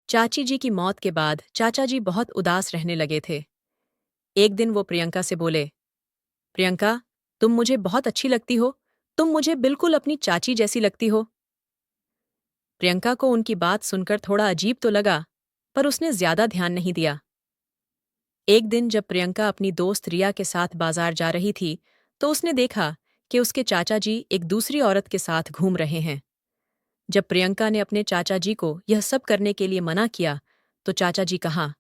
चाची जी की मौत के बाद चाचा जी बहुत उदास रहने लगे थे। एक दिन वो प्रियंका से बोले, प्रियंका, तुम मुझे बहुत अच्छी लगती हो। तुम मुझे बिल्कुल अपनी चाची जैसी लगती हो। प्रियंका को उनकी बात सुनकर थोड़ा अजीब तो लगा, पर उसने ज्यादा ध्यान नहीं दिया। एक दिन जब प्रियंका अपनी दोस्त रिया के साथ बाजार जा रही थी, तो उसने देखा कि उसके चाचा जी एक दूसरी औरत के साथ घूम रहे हैं। जब प्रियंका ने अपने चाचा जी को यह सब करने के लिए मना किया, तो चाचा जी कहा,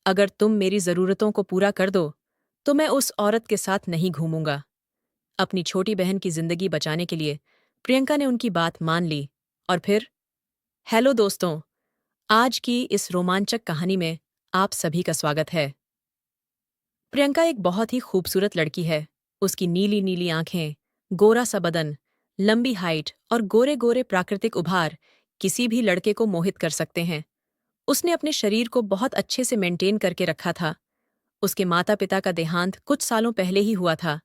अगर तुम मेरी जरूरतों को पूरा कर दो, तो मैं उस औरत के साथ नहीं घूमूंगा। अपनी छोटी बहन की जिंदगी बचाने के लिए प्रियंका ने उनकी बात मान ली। और फिर, हेलो दोस्तों, आज की इस रोमांचक कहानी में आप सभी का स्वागत है। प्रियंका एक बहुत ही खूबसूरत लड़की है। उसकी नीली नीली आंखें, गोरा सा बदन, लंबी हाइट और गोरे गोरे प्राकृतिक उभार किसी भी लड़के को मोहित कर सकते हैं। उसने अपने शरीर को बहुत अच्छे से मेंटेन करके रखा था। उसके माता पिता का देहांत कुछ सालों पहले ही हुआ था,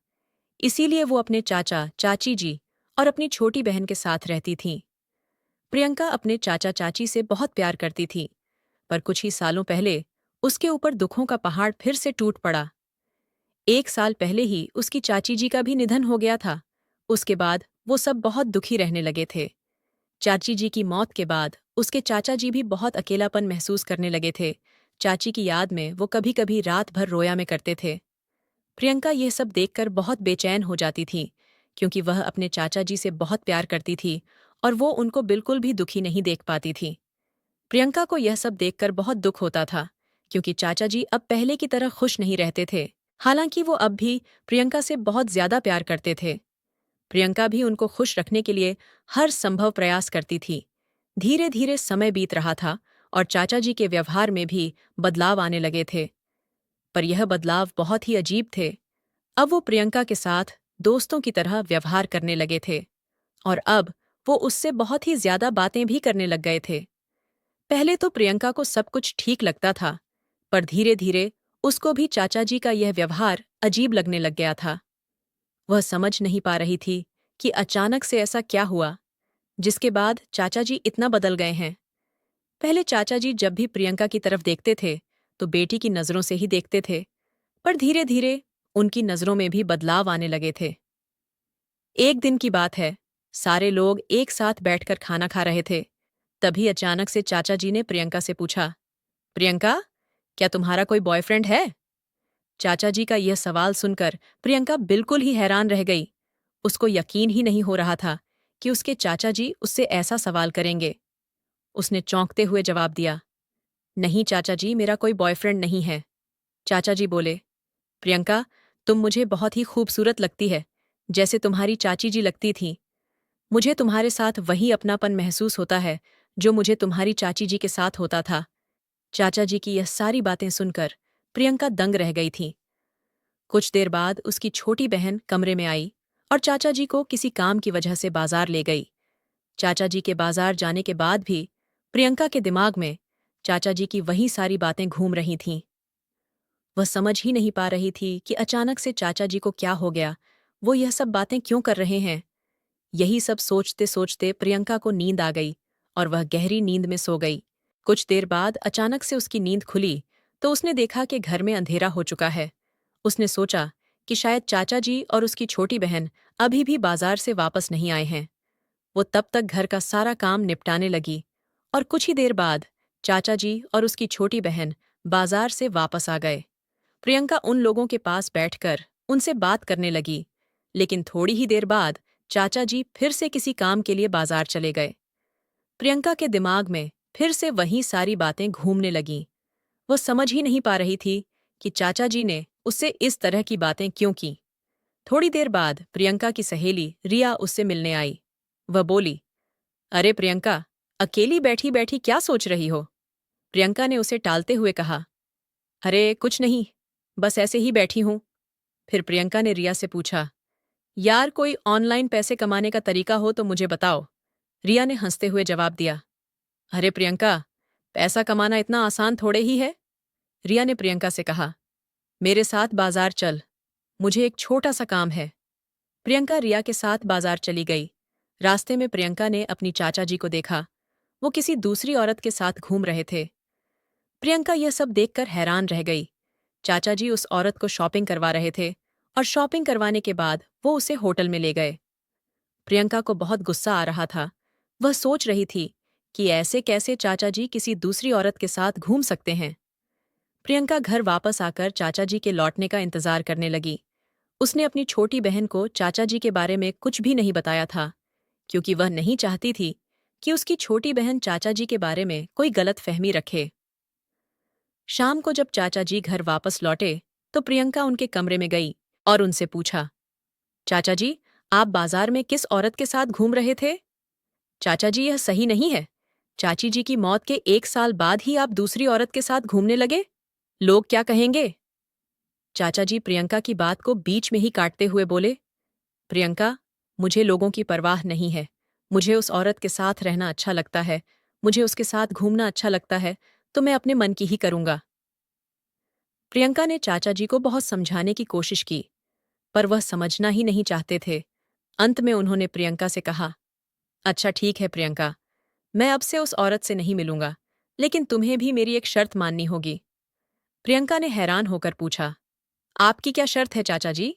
इसीलिए वो अपने चाचा चाची जी और अपनी छोटी बहन के साथ रहती थीं। प्रियंका अपने चाचा चाची से बहुत प्यार करती थी, पर कुछ ही सालों पहले उसके ऊपर दुखों का पहाड़ फिर से टूट पड़ा। एक साल पहले ही उसकी चाची जी का भी निधन हो गया था। उसके बाद वो सब बहुत दुखी रहने लगे थे। चाची जी की मौत के बाद उसके चाचा जी भी बहुत अकेलापन महसूस करने लगे थे। चाची की याद में वो कभी कभी रात भर रोया में करते थे। प्रियंका यह सब देखकर बहुत बेचैन हो जाती थी, क्योंकि वह अपने चाचा जी से बहुत प्यार करती थी और वो उनको बिल्कुल भी दुखी नहीं देख पाती थी। प्रियंका को यह सब देखकर बहुत दुख होता था, क्योंकि चाचा जी अब पहले की तरह खुश नहीं रहते थे। हालांकि वो अब भी प्रियंका से बहुत ज्यादा प्यार करते थे। प्रियंका भी उनको खुश रखने के लिए हर संभव प्रयास करती थी। धीरे धीरे समय बीत रहा था और चाचा जी के व्यवहार में भी बदलाव आने लगे थे। पर यह बदलाव बहुत ही अजीब थे। अब वो प्रियंका के साथ दोस्तों की तरह व्यवहार करने लगे थे और अब वो उससे बहुत ही ज्यादा बातें भी करने लग गए थे। पहले तो प्रियंका को सब कुछ ठीक लगता था, पर धीरे धीरे उसको भी चाचा जी का यह व्यवहार अजीब लगने लग गया था। वह समझ नहीं पा रही थी कि अचानक से ऐसा क्या हुआ, जिसके बाद चाचा जी इतना बदल गए हैं। पहले चाचा जी जब भी प्रियंका की तरफ देखते थे, तो बेटी की नजरों से ही देखते थे, पर धीरे धीरे उनकी नजरों में भी बदलाव आने लगे थे। एक दिन की बात है, सारे लोग एक साथ बैठकर खाना खा रहे थे। तभी अचानक से चाचा जी ने प्रियंका से पूछा, प्रियंका, क्या तुम्हारा कोई बॉयफ्रेंड है? चाचा जी का यह सवाल सुनकर प्रियंका बिल्कुल ही हैरान रह गई। उसको यकीन ही नहीं हो रहा था कि उसके चाचा जी उससे ऐसा सवाल करेंगे। उसने चौंकते हुए जवाब दिया, नहीं चाचा जी, मेरा कोई बॉयफ्रेंड नहीं है। चाचा जी बोले, प्रियंका, तुम मुझे बहुत ही खूबसूरत लगती है, जैसे तुम्हारी चाची जी लगती थीं। मुझे तुम्हारे साथ वही अपनापन महसूस होता है जो मुझे तुम्हारी चाची जी के साथ होता था। चाचा जी की यह सारी बातें सुनकर प्रियंका दंग रह गई थी। कुछ देर बाद उसकी छोटी बहन कमरे में आई और चाचा जी को किसी काम की वजह से बाजार ले गई। चाचा जी के बाजार जाने के बाद भी प्रियंका के दिमाग में चाचा जी की वही सारी बातें घूम रही थीं। वह समझ ही नहीं पा रही थी कि अचानक से चाचा जी को क्या हो गया, वो यह सब बातें क्यों कर रहे हैं। यही सब सोचते सोचते प्रियंका को नींद आ गई और वह गहरी नींद में सो गई। कुछ देर बाद अचानक से उसकी नींद खुली, तो उसने देखा कि घर में अंधेरा हो चुका है। उसने सोचा कि शायद चाचा जी और उसकी छोटी बहन अभी भी बाजार से वापस नहीं आए हैं। वो तब तक घर का सारा काम निपटाने लगी और कुछ ही देर बाद चाचा जी और उसकी छोटी बहन बाजार से वापस आ गए। प्रियंका उन लोगों के पास बैठकर उनसे बात करने लगी, लेकिन थोड़ी ही देर बाद चाचा जी फिर से किसी काम के लिए बाजार चले गए। प्रियंका के दिमाग में फिर से वही सारी बातें घूमने लगीं। वो समझ ही नहीं पा रही थी कि चाचा जी ने उससे इस तरह की बातें क्यों की। थोड़ी देर बाद प्रियंका की सहेली रिया उससे मिलने आई। वह बोली, अरे प्रियंका, अकेली बैठी बैठी क्या सोच रही हो? प्रियंका ने उसे टालते हुए कहा, अरे कुछ नहीं, बस ऐसे ही बैठी हूं। फिर प्रियंका ने रिया से पूछा, यार कोई ऑनलाइन पैसे कमाने का तरीका हो तो मुझे बताओ। रिया ने हंसते हुए जवाब दिया, अरे प्रियंका, पैसा कमाना इतना आसान थोड़े ही है। रिया ने प्रियंका से कहा, मेरे साथ बाजार चल, मुझे एक छोटा सा काम है। प्रियंका रिया के साथ बाजार चली गई। रास्ते में प्रियंका ने अपनी चाचा जी को देखा। वो किसी दूसरी औरत के साथ घूम रहे थे। प्रियंका यह सब देखकर हैरान रह गई। चाचा जी उस औरत को शॉपिंग करवा रहे थे और शॉपिंग करवाने के बाद वो उसे होटल में ले गए। प्रियंका को बहुत गुस्सा आ रहा था। वह सोच रही थी कि ऐसे कैसे चाचा जी किसी दूसरी औरत के साथ घूम सकते हैं। प्रियंका घर वापस आकर चाचा जी के लौटने का इंतजार करने लगी। उसने अपनी छोटी बहन को चाचा जी के बारे में कुछ भी नहीं बताया था, क्योंकि वह नहीं चाहती थी कि उसकी छोटी बहन चाचा जी के बारे में कोई गलत फहमी रखे। शाम को जब चाचा जी घर वापस लौटे तो प्रियंका उनके कमरे में गई और उनसे पूछा, चाचा जी, आप बाजार में किस औरत के साथ घूम रहे थे? चाचा जी, यह सही नहीं है। चाची जी की मौत के 1 साल बाद ही आप दूसरी औरत के साथ घूमने लगे। लोग क्या कहेंगे? चाचा जी प्रियंका की बात को बीच में ही काटते हुए बोले, प्रियंका, मुझे लोगों की परवाह नहीं है। मुझे उस औरत के साथ रहना अच्छा लगता है, मुझे उसके साथ घूमना अच्छा लगता है, तो मैं अपने मन की ही करूंगा। प्रियंका ने चाचा जी को बहुत समझाने की कोशिश की, पर वह समझना ही नहीं चाहते थे। अंत में उन्होंने प्रियंका से कहा, अच्छा ठीक है प्रियंका, मैं अब से उस औरत से नहीं मिलूंगा, लेकिन तुम्हें भी मेरी एक शर्त माननी होगी। प्रियंका ने हैरान होकर पूछा, आपकी क्या शर्त है चाचा जी?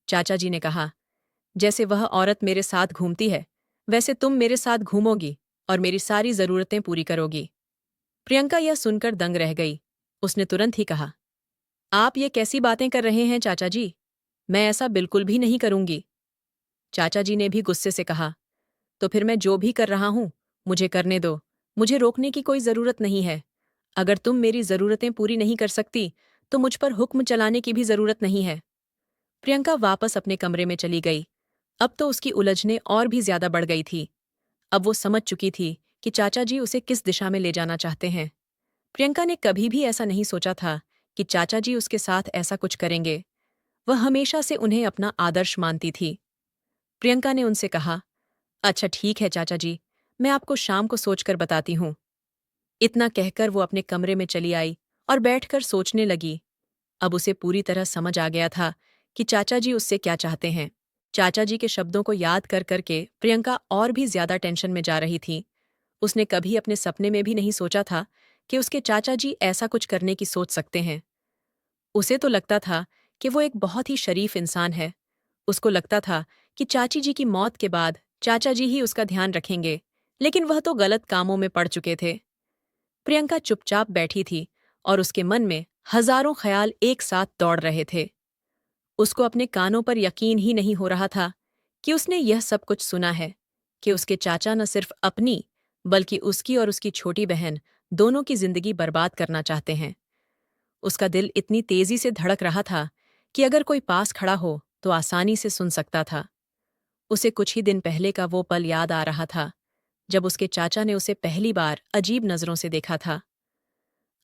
चाचा जी ने कहा, जैसे वह औरत मेरे साथ घूमती है, वैसे तुम मेरे साथ घूमोगी और मेरी सारी जरूरतें पूरी करोगी। प्रियंका यह सुनकर दंग रह गई। उसने तुरंत ही कहा, आप ये कैसी बातें कर रहे हैं चाचा जी? मैं ऐसा बिल्कुल भी नहीं करूंगी। चाचा जी ने भी गुस्से से कहा, तो फिर मैं जो भी कर रहा हूं, मुझे करने दो। मुझे रोकने की कोई जरूरत नहीं है। अगर तुम मेरी जरूरतें पूरी नहीं कर सकती, तो मुझ पर हुक्म चलाने की भी जरूरत नहीं है। प्रियंका वापस अपने कमरे में चली गई। अब तो उसकी उलझनें और भी ज्यादा बढ़ गई थी। अब वो समझ चुकी थी कि चाचा जी उसे किस दिशा में ले जाना चाहते हैं। प्रियंका ने कभी भी ऐसा नहीं सोचा था कि चाचा जी उसके साथ ऐसा कुछ करेंगे। वह हमेशा से उन्हें अपना आदर्श मानती थी। प्रियंका ने उनसे कहा, अच्छा ठीक है चाचा जी, मैं आपको शाम को सोचकर बताती हूँ। इतना कहकर वो अपने कमरे में चली आई और बैठकर सोचने लगी। अब उसे पूरी तरह समझ आ गया था कि चाचा जी उससे क्या चाहते हैं। चाचा जी के शब्दों को याद कर करके प्रियंका और भी ज्यादा टेंशन में जा रही थी। उसने कभी अपने सपने में भी नहीं सोचा था कि उसके चाचा जी ऐसा कुछ करने की सोच सकते हैं। उसे तो लगता था कि वो एक बहुत ही शरीफ इंसान है। उसको लगता था कि चाची जी की मौत के बाद चाचा जी ही उसका ध्यान रखेंगे, लेकिन वह तो गलत कामों में पड़ चुके थे। प्रियंका चुपचाप बैठी थी और उसके मन में हजारों ख्याल एक साथ दौड़ रहे थे। उसको अपने कानों पर यकीन ही नहीं हो रहा था कि उसने यह सब कुछ सुना है, कि उसके चाचा न सिर्फ अपनी, बल्कि उसकी और उसकी छोटी बहन दोनों की जिंदगी बर्बाद करना चाहते हैं। उसका दिल इतनी तेजी से धड़क रहा था कि अगर कोई पास खड़ा हो तो आसानी से सुन सकता था। उसे कुछ ही दिन पहले का वो पल याद आ रहा था, जब उसके चाचा ने उसे पहली बार अजीब नजरों से देखा था।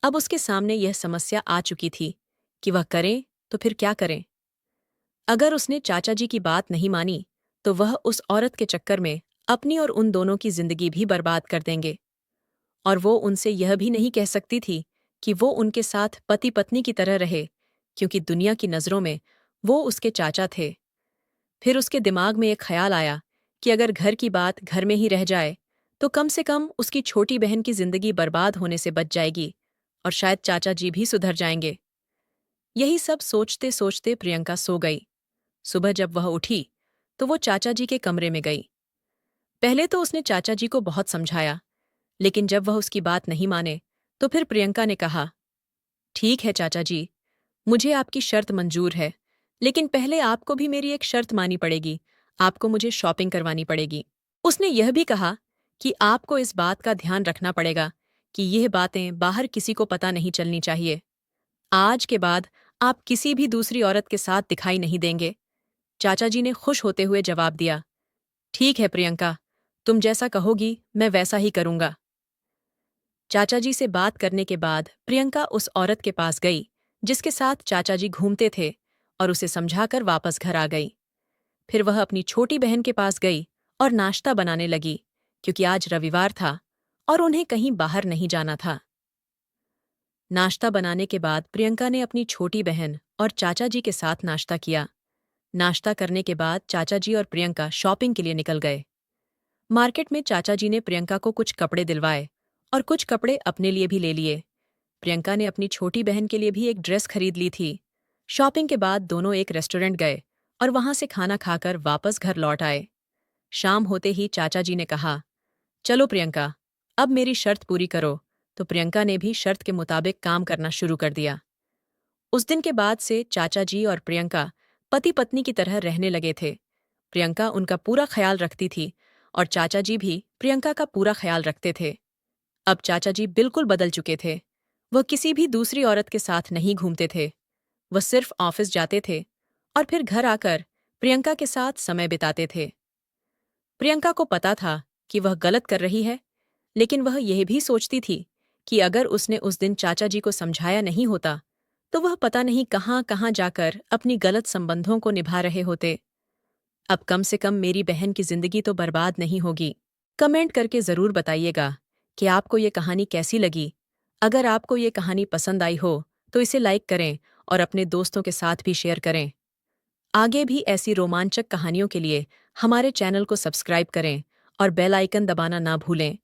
अब उसके सामने यह समस्या आ चुकी थी कि वह करें तो फिर क्या करें। अगर उसने चाचा जी की बात नहीं मानी, तो वह उस औरत के चक्कर में अपनी और उन दोनों की जिंदगी भी बर्बाद कर देंगे। और वो उनसे यह भी नहीं कह सकती थी कि वो उनके साथ पति पत्नी की तरह रहे, क्योंकि दुनिया की नजरों में वो उसके चाचा थे। फिर उसके दिमाग में एक ख्याल आया कि अगर घर की बात घर में ही रह जाए, तो कम से कम उसकी छोटी बहन की जिंदगी बर्बाद होने से बच जाएगी और शायद चाचा जी भी सुधर जाएंगे। यही सब सोचते सोचते प्रियंका सो गई। सुबह जब वह उठी, तो वो चाचा जी के कमरे में गई। पहले तो उसने चाचा जी को बहुत समझाया, लेकिन जब वह उसकी बात नहीं माने, तो फिर प्रियंका ने कहा, ठीक है चाचा जी, मुझे आपकी शर्त मंजूर है, लेकिन पहले आपको भी मेरी एक शर्त माननी पड़ेगी। आपको मुझे शॉपिंग करवानी पड़ेगी। उसने यह भी कहा कि आपको इस बात का ध्यान रखना पड़ेगा कि यह बातें बाहर किसी को पता नहीं चलनी चाहिए। आज के बाद आप किसी भी दूसरी औरत के साथ दिखाई नहीं देंगे। चाचा जी ने खुश होते हुए जवाब दिया, ठीक है प्रियंका, तुम जैसा कहोगी मैं वैसा ही करूंगा। चाचा जी से बात करने के बाद प्रियंका उस औरत के पास गई जिसके साथ चाचा जी घूमते थे और उसे समझाकर वापस घर आ गई। फिर वह अपनी छोटी बहन के पास गई और नाश्ता बनाने लगी, क्योंकि आज रविवार था और उन्हें कहीं बाहर नहीं जाना था। नाश्ता बनाने के बाद प्रियंका ने अपनी छोटी बहन और चाचा जी के साथ नाश्ता किया। नाश्ता करने के बाद चाचा जी और प्रियंका शॉपिंग के लिए निकल गए। मार्केट में चाचा जी ने प्रियंका को कुछ कपड़े दिलवाए और कुछ कपड़े अपने लिए भी ले लिए। प्रियंका ने अपनी छोटी बहन के लिए भी एक ड्रेस खरीद ली थी। शॉपिंग के बाद दोनों एक रेस्टोरेंट गए और वहां से खाना खाकर वापस घर लौट आए। शाम होते ही चाचा जी ने कहा, चलो प्रियंका, अब मेरी शर्त पूरी करो। तो प्रियंका ने भी शर्त के मुताबिक काम करना शुरू कर दिया। उस दिन के बाद से चाचा जी और प्रियंका पति पत्नी की तरह रहने लगे थे। प्रियंका उनका पूरा ख्याल रखती थी और चाचा जी भी प्रियंका का पूरा ख्याल रखते थे। अब चाचा जी बिल्कुल बदल चुके थे। वह किसी भी दूसरी औरत के साथ नहीं घूमते थे। वह सिर्फ ऑफिस जाते थे और फिर घर आकर प्रियंका के साथ समय बिताते थे। प्रियंका को पता था कि वह गलत कर रही है, लेकिन वह यह भी सोचती थी कि अगर उसने उस दिन चाचा जी को समझाया नहीं होता, तो वह पता नहीं कहाँ कहाँ जाकर अपनी गलत संबंधों को निभा रहे होते। अब कम से कम मेरी बहन की जिंदगी तो बर्बाद नहीं होगी। कमेंट करके ज़रूर बताइएगा कि आपको ये कहानी कैसी लगी। अगर आपको ये कहानी पसंद आई हो, तो इसे लाइक करें और अपने दोस्तों के साथ भी शेयर करें। आगे भी ऐसी रोमांचक कहानियों के लिए हमारे चैनल को सब्सक्राइब करें और बेल आइकन दबाना ना भूलें।